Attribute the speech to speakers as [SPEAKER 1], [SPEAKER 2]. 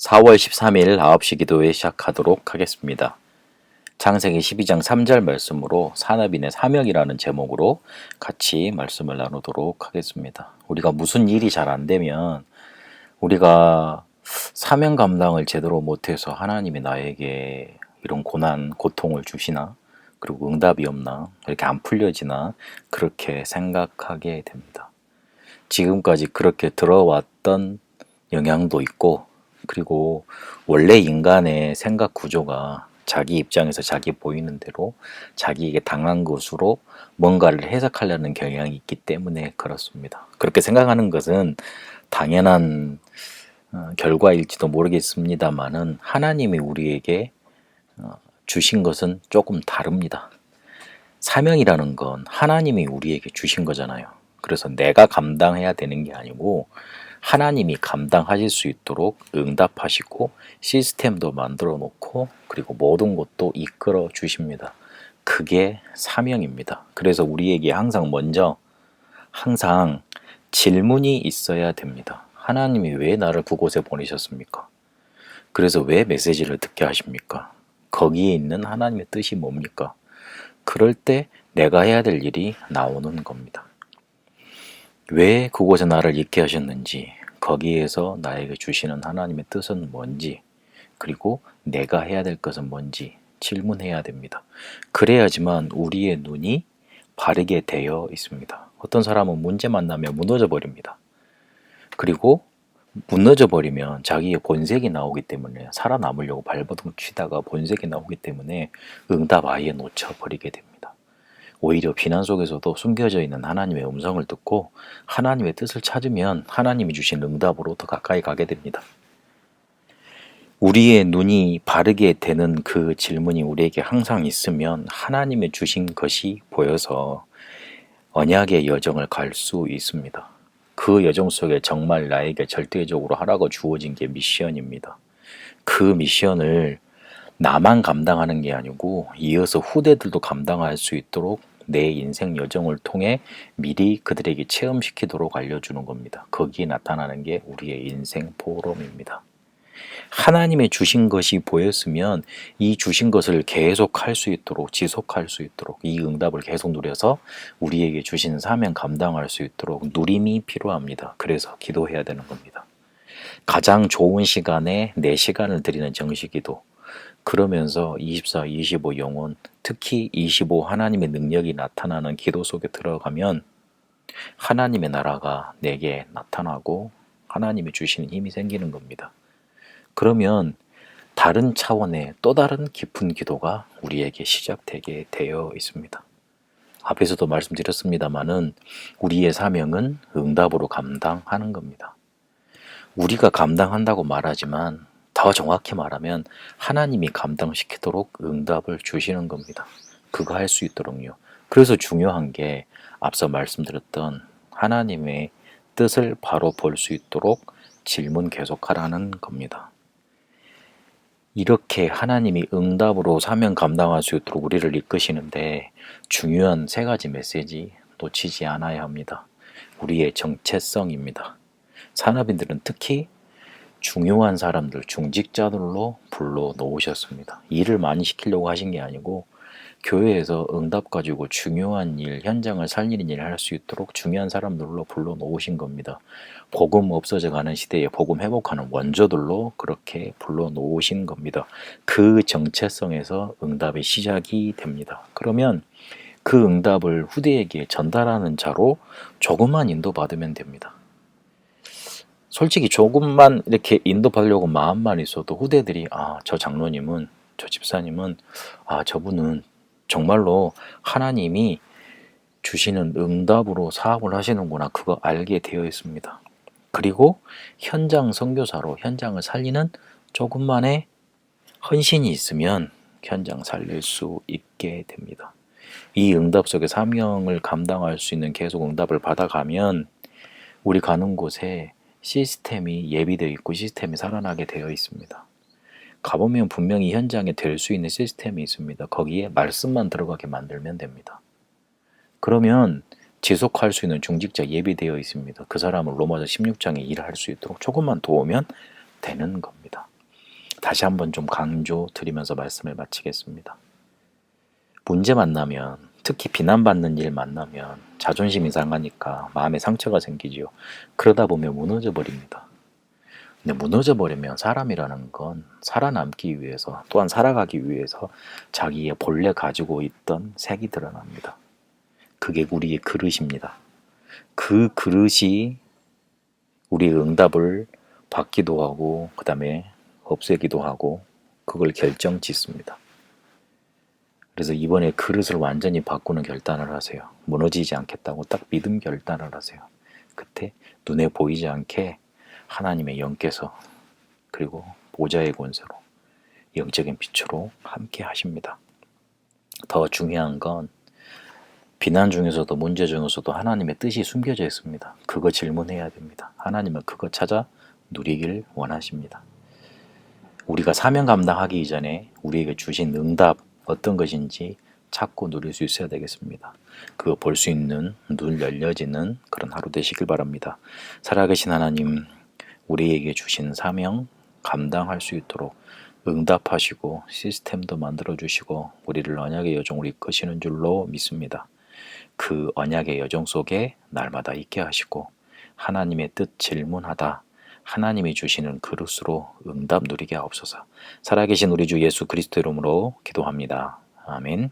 [SPEAKER 1] 4월 13일 9시 기도회 시작하도록 하겠습니다. 창세기 12장 3절 말씀으로 산업인의 사명이라는 제목으로 같이 말씀을 나누도록 하겠습니다. 우리가 무슨 일이 잘 안 되면 우리가 사명 감당을 제대로 못해서 하나님이 나에게 이런 고난, 고통을 주시나? 그리고 응답이 없나? 이렇게 안 풀려지나? 그렇게 생각하게 됩니다. 지금까지 그렇게 들어왔던 영향도 있고, 그리고 원래 인간의 생각 구조가 자기 입장에서 자기 보이는 대로 자기에게 당한 것으로 뭔가를 해석하려는 경향이 있기 때문에 그렇습니다. 그렇게 생각하는 것은 당연한 결과일지도 모르겠습니다만은 하나님이 우리에게 주신 것은 조금 다릅니다. 사명이라는 건 하나님이 우리에게 주신 거잖아요. 그래서 내가 감당해야 되는 게 아니고 하나님이 감당하실 수 있도록 응답하시고 시스템도 만들어 놓고 그리고 모든 것도 이끌어 주십니다. 그게 사명입니다. 그래서 우리에게 항상 질문이 있어야 됩니다. 하나님이 왜 나를 그곳에 보내셨습니까? 그래서 왜 메시지를 듣게 하십니까? 거기에 있는 하나님의 뜻이 뭡니까? 그럴 때 내가 해야 될 일이 나오는 겁니다. 왜 그곳에 나를 있게 하셨는지, 거기에서 나에게 주시는 하나님의 뜻은 뭔지, 그리고 내가 해야 될 것은 뭔지 질문해야 됩니다. 그래야지만 우리의 눈이 바르게 되어 있습니다. 어떤 사람은 문제 만나면 무너져 버립니다. 그리고 무너져 버리면 자기의 본색이 나오기 때문에 살아남으려고 발버둥 치다가 본색이 나오기 때문에 응답 아예 놓쳐버리게 됩니다. 오히려 비난 속에서도 숨겨져 있는 하나님의 음성을 듣고 하나님의 뜻을 찾으면 하나님이 주신 응답으로 더 가까이 가게 됩니다. 우리의 눈이 바르게 되는 그 질문이 우리에게 항상 있으면 하나님의 주신 것이 보여서 언약의 여정을 갈 수 있습니다. 그 여정 속에 정말 나에게 절대적으로 하라고 주어진 게 미션입니다. 그 미션을 나만 감당하는 게 아니고 이어서 후대들도 감당할 수 있도록 내 인생 여정을 통해 미리 그들에게 체험시키도록 알려주는 겁니다. 거기에 나타나는 게 우리의 인생 포럼입니다. 하나님의 주신 것이 보였으면 이 주신 것을 계속 할 수 있도록 지속할 수 있도록 이 응답을 계속 누려서 우리에게 주신 사명 감당할 수 있도록 누림이 필요합니다. 그래서 기도해야 되는 겁니다. 가장 좋은 시간에 내 시간을 드리는 정식기도, 그러면서 24, 25 영혼, 특히 25 하나님의 능력이 나타나는 기도 속에 들어가면 하나님의 나라가 내게 나타나고 하나님이 주시는 힘이 생기는 겁니다. 그러면 다른 차원의 또 다른 깊은 기도가 우리에게 시작되게 되어 있습니다. 앞에서도 말씀드렸습니다마는 우리의 사명은 응답으로 감당하는 겁니다. 우리가 감당한다고 말하지만 더 정확히 말하면 하나님이 감당시키도록 응답을 주시는 겁니다. 그거 할 수 있도록요. 그래서 중요한 게 앞서 말씀드렸던 하나님의 뜻을 바로 볼 수 있도록 질문 계속하라는 겁니다. 이렇게 하나님이 응답으로 사명 감당할 수 있도록 우리를 이끄시는데 중요한 세 가지 메시지 놓치지 않아야 합니다. 우리의 정체성입니다. 산업인들은 특히 중요한 사람들, 중직자들로 불러 놓으셨습니다. 일을 많이 시키려고 하신 게 아니고 교회에서 응답 가지고 중요한 일, 현장을 살리는 일을 할 수 있도록 중요한 사람들로 불러 놓으신 겁니다. 복음 없어져 가는 시대에 복음 회복하는 원조들로 그렇게 불러 놓으신 겁니다. 그 정체성에서 응답의 시작이 됩니다. 그러면 그 응답을 후대에게 전달하는 자로 조금만 인도받으면 됩니다. 솔직히 조금만 이렇게 인도받으려고 마음만 있어도 후대들이 저 장로님은, 저 집사님은, 저분은 정말로 하나님이 주시는 응답으로 사업을 하시는구나, 그거 알게 되어 있습니다. 그리고 현장 선교사로 현장을 살리는 조금만의 헌신이 있으면 현장 살릴 수 있게 됩니다. 이 응답 속에 사명을 감당할 수 있는 계속 응답을 받아가면 우리 가는 곳에 시스템이 예비되어 있고 시스템이 살아나게 되어 있습니다. 가보면 분명히 현장에 될 수 있는 시스템이 있습니다. 거기에 말씀만 들어가게 만들면 됩니다. 그러면 지속할 수 있는 중직자 예비되어 있습니다. 그 사람을 로마서 16장에 일할 수 있도록 조금만 도우면 되는 겁니다. 다시 한번 좀 강조 드리면서 말씀을 마치겠습니다. 문제 만나면, 특히 비난받는 일 만나면 자존심이 상하니까 마음에 상처가 생기지요. 그러다 보면 무너져 버립니다. 근데 무너져 버리면 사람이라는 건 살아남기 위해서, 또한 살아가기 위해서 자기의 본래 가지고 있던 색이 드러납니다. 그게 우리의 그릇입니다. 그 그릇이 우리의 응답을 받기도 하고 그 다음에 없애기도 하고 그걸 결정짓습니다. 그래서 이번에 그릇을 완전히 바꾸는 결단을 하세요. 무너지지 않겠다고 딱 믿음 결단을 하세요. 그때 눈에 보이지 않게 하나님의 영께서, 그리고 보좌의 권세로, 영적인 빛으로 함께 하십니다. 더 중요한 건 비난 중에서도 문제 중에서도 하나님의 뜻이 숨겨져 있습니다. 그거 질문해야 됩니다. 하나님은 그거 찾아 누리길 원하십니다. 우리가 사명 감당하기 이전에 우리에게 주신 응답 어떤 것인지 찾고 누릴 수 있어야 되겠습니다. 그거 볼 수 있는 눈 열려지는 그런 하루 되시길 바랍니다. 살아계신 하나님, 우리에게 주신 사명 감당할 수 있도록 응답하시고 시스템도 만들어주시고 우리를 언약의 여정으로 이끄시는 줄로 믿습니다. 그 언약의 여정 속에 날마다 있게 하시고 하나님의 뜻 질문하다 하나님이 주시는 그릇으로 응답 누리게 하옵소서. 살아계신 우리 주 예수 그리스도 이름으로 기도합니다. 아멘.